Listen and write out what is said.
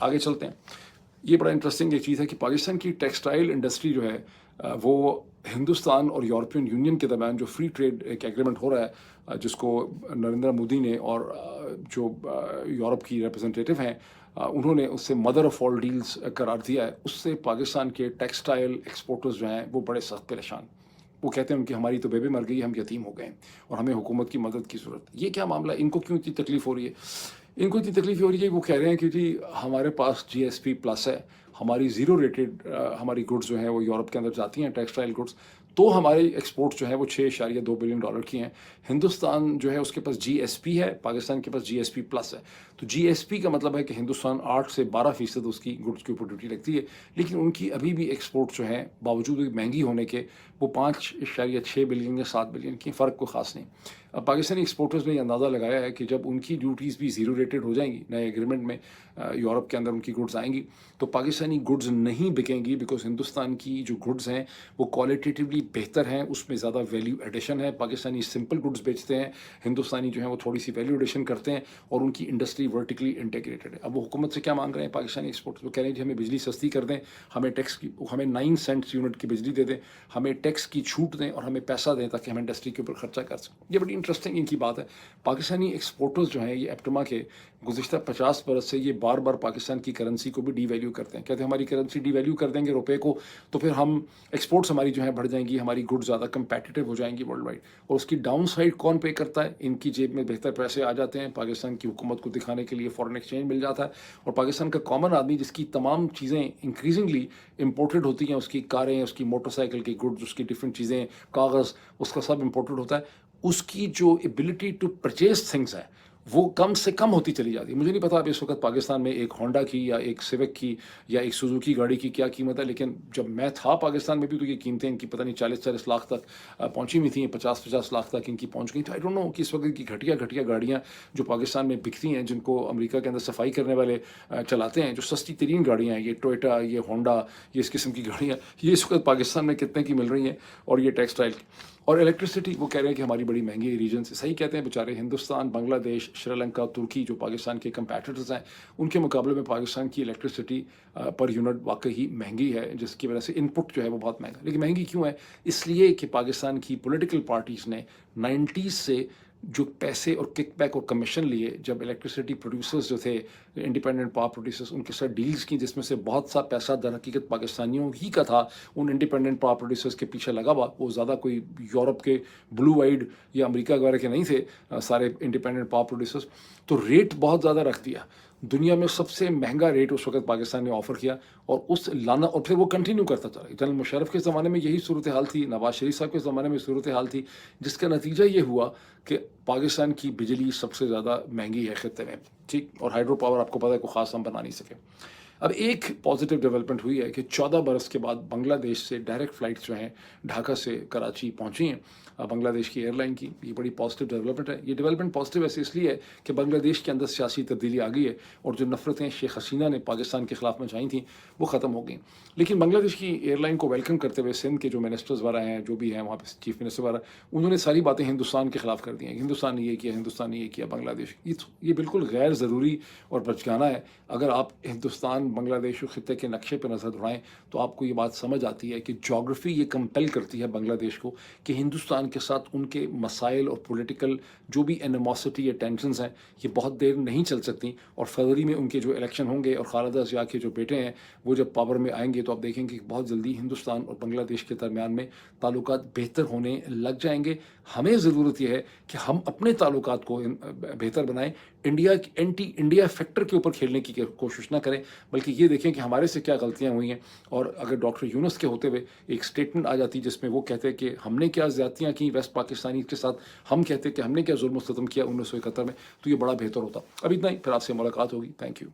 आगे चलते हैं। ये बड़ा इंटरेस्टिंग एक चीज़ है कि पाकिस्तान की टेक्सटाइल इंडस्ट्री जो है वो हिंदुस्तान और यूरोपियन यूनियन के दरमियान जो फ्री ट्रेड एक एग्रीमेंट हो रहा है, जिसको नरेंद्र मोदी ने और जो यूरोप की रिप्रेजेंटेटिव हैं उन्होंने उससे मदर ऑफ ऑल डील्स करार दिया है, उससे पाकिस्तान के टेक्सटाइल एक्सपोर्टर्स जो हैं वो बड़े सख्त परेशान। वो कहते हैं उनकी हमारी तो बेबी मर गई, हम यतीम हो गए और हमें हुकूमत की मदद की ज़रूरत। ये क्या मामला है? इनको क्यों इतनी तकलीफ़ हो रही है? इनको इतनी तकलीफ हो रही है, वो कह रहे हैं कि जी हमारे पास जीएसपी प्लस है, हमारी ज़ीरो रेटेड हमारी गुड्स जो हैं वो यूरोप के अंदर जाती हैं, टेक्सटाइल गुड्स, तो हमारे एक्सपोर्ट्स जो है वो 6.2 बिलियन डॉलर की हैं। हिंदुस्तान जो है उसके पास जीएसपी है, पाकिस्तान के पास जीएसपी प्लस है। तो जीएसपी का मतलब है कि हिंदुस्तान 8 से 12% उसकी गुड्स के ऊपर ड्यूटी लगती है, लेकिन उनकी अभी भी एक्सपोर्ट जो है बावजूद महंगी होने के वो 5.6 बिलियन या 7 बिलियन की, फ़र्क को ख़ास नहीं। अब पाकिस्तानी एक्सपोर्टर्स ने यह अंदाज़ा लगाया है कि जब उनकी ड्यूटीज़ भी ज़ीरो रेटेड हो जाएंगी, नए एग्रीमेंट में यूरोप के अंदर उनकी गुड्स आएंगी, तो पाकिस्तानी गुड्स नहीं बिकेंगी, बिकॉज हिंदुस्तान की जो गुड्स हैं वो क्वालिटेटिवली बेहतर हैं, उसमें ज़्यादा वैल्यू एडिशन है। पाकिस्तानी सिंपल गुड्स बेचते हैं, हिंदुस्तानी जो है वो थोड़ी सी वैल्यू एडिशन करते हैं और उनकी इंडस्ट्री वर्टिकली इंटीग्रेटेड है। अब वो हुकूमत से क्या मांग रहे हैं पाकिस्तानी एक्सपोर्टर्स? वो कह रहे हैं कि हमें बिजली सस्ती कर दें, हमें टैक्स की, हमें 9 सेंट्स यूनिट की बिजली दे दें, हमें टैक्स की छूट दें और हमें पैसा दें ताकि हम इंडस्ट्री के ऊपर खर्चा कर सकें। ये बड़ी इंटरेस्टिंग इनकी बात है। पाकिस्तानी एक्सपोर्टर्स जो हैं ये एप्टमा के गुज़िश्ता 50 बरस से ये बार बार पाकिस्तान की करेंसी को भी डीवैल्यू करते हैं। कहते हैं हमारी करेंसी डीवैल्यू कर देंगे रुपए को तो फिर हम एक्सपोर्ट्स हमारी जो है बढ़ जाएंगी, हमारी गुड्स ज़्यादा कंपेटिटिव हो जाएंगी वर्ल्ड वाइड। और उसकी डाउन साइड कौन पे करता है? इनकी जेब में बेहतर पैसे आ जाते हैं, पाकिस्तान की हुकूमत को दिखाने के लिए फॉरेन एक्सचेंज मिल जाता है, और पाकिस्तान का कॉमन आदमी जिसकी तमाम चीज़ें इंक्रीजिंगली इम्पोर्टेड होती हैं, उसकी कारें, उसकी मोटरसाइकिल की गुड्स, उसकी डिफरेंट चीज़ें, कागज़, उसका सब इम्पोर्टेड होता है, उसकी जो एबिलिटी टू परचेज थिंग्स है वो कम से कम होती चली जाती है। मुझे नहीं पता अब इस वक्त पाकिस्तान में एक होंडा की या एक सिविक की या एक सुजुकी गाड़ी की क्या कीमत है, लेकिन जब मैं था पाकिस्तान में भी तो ये कीमतें इनकी पता नहीं 40-40 लाख तक पहुंची हुई थी, 50-50 लाख तक इनकी पहुंच गई। तो आई डोंट नो कि इस वक्त की घटिया घटिया गाड़ियाँ जो पाकिस्तान में बिकती हैं, जिनको अमेरिका के अंदर सफाई करने वाले चलाते हैं, जो सस्ती तरीन गाड़ियाँ हैं, ये टोयोटा, ये होंडा, ये इस किस्म की गाड़ियाँ, ये इस वक्त पाकिस्तान में कितने की मिल रही हैं? और ये टेक्सटाइल और इलेक्ट्रिसिटी, वो कह रहे हैं कि हमारी बड़ी महंगी है रीजन से। सही कहते हैं बेचारे। हिंदुस्तान, बांग्लादेश, श्रीलंका, तुर्की जो पाकिस्तान के कंपेटिटर्स हैं, उनके मुकाबले में पाकिस्तान की इलेक्ट्रिसिटी पर यूनिट वाकई ही महंगी है, जिसकी वजह से इनपुट जो है वो बहुत महंगा। लेकिन महंगी क्यों है? इसलिए कि पाकिस्तान की पॉलिटिकल पार्टीज़ ने 90s से जो पैसे और किकबैक और कमीशन लिए, जब इलेक्ट्रिसिटी प्रोड्यूसर्स जो थे, इंडिपेंडेंट पावर प्रोड्यूसर्स, उनके साथ डील्स की, जिसमें से बहुत सा पैसा दर हकीकत पाकिस्तानियों ही का था, उन इंडिपेंडेंट पावर प्रोड्यूसर्स के पीछे लगा हुआ। वो ज़्यादा कोई यूरोप के ब्लू वाइड या अमेरिका वगैरह के नहीं थे सारे इंडिपेंडेंट पावर प्रोड्यूसर्स। तो रेट बहुत ज़्यादा रख दिया, दुनिया में सबसे महंगा रेट उस वक्त पाकिस्तान ने ऑफ़र किया, और उस लाना, और फिर वो कंटिन्यू करता चला। जनरल मुशर्रफ के ज़माने में यही सूरत हाल थी, नवाज शरीफ साहब के ज़माने में सूरत हाल थी, जिसका नतीजा ये हुआ कि पाकिस्तान की बिजली सबसे ज़्यादा महंगी है खित्ते में, ठीक। और हाइड्रो पावर आपको पता है कोई ख़ास हम बना नहीं सके। अब एक पॉजिटिव डेवलपमेंट हुई है कि 14 बरस के बाद बांग्लादेश से डायरेक्ट फ़्लाइट्स जो हैं ढाका से कराची पहुंची हैं, बांग्लादेश की एयरलाइन की। ये बड़ी पॉजिटिव डेवलपमेंट है। ये डेवलपमेंट पॉजिटिव ऐसे इसलिए है कि बांग्लादेश के अंदर सियासी तब्दीली आ गई है, और जो नफ़रतें शेख हसीना ने पाकिस्तान के ख़िलाफ़ मचाई थी वो ख़त्म हो गई। लेकिन बांग्लादेश की एयरलाइन को वेलकम करते हुए सिंध के जो मिनिस्टर्स वगैरह हैं, जो भी हैं वहाँ पर चीफ मिनिस्टर वगैरह, उन्होंने सारी बातें हिंदुस्तान के ख़िलाफ़ कर दी हैं। हिंदुस्तान ने ये किया, हिंदुस्तान ने ये किया, बांग्लादेश। ये बिल्कुल गैर ज़रूरी और बचकाना है। अगर आप हिंदुस्तान बांग्लादेश और ख़ित्ते के नक्शे पर नज़र दौड़ाएँ तो आपको ये बात समझ आती है कि जोग्राफ़ी ये कंपेल करती है बांग्लादेश को कि हिंदुस्तान के साथ उनके मसाइल और पॉलिटिकल जो भी एनिमोसिटी या टेंशन्स हैं, ये बहुत देर नहीं चल सकती। और फरवरी में उनके जो इलेक्शन होंगे और खालिदा ज़िया के जो बेटे हैं वो जब पावर में आएंगे, तो आप देखेंगे कि बहुत जल्दी हिंदुस्तान और बांग्लादेश के दरमियान में ताल्लुकात बेहतर होने लग जाएंगे। हमें ज़रूरत यह है कि हम अपने ताल्लुकात को बेहतर बनाएं, इंडिया एंटी इंडिया फैक्टर के ऊपर खेलने की कोशिश ना करें, बल्कि ये देखें कि हमारे से क्या गलतियां हुई हैं। और अगर डॉक्टर यूनुस के होते हुए एक स्टेटमेंट आ जाती जिसमें वो कहते हैं कि हमने क्या ज़्यादतियाँ की वेस्ट पाकिस्तानी के साथ, हम कहते हैं कि हमने क्या जुल्म सितम किया 1971 में, तो ये बड़ा बेहतर होता। अब इतना ही, फिर आपसे मुलाकात होगी। Thank you.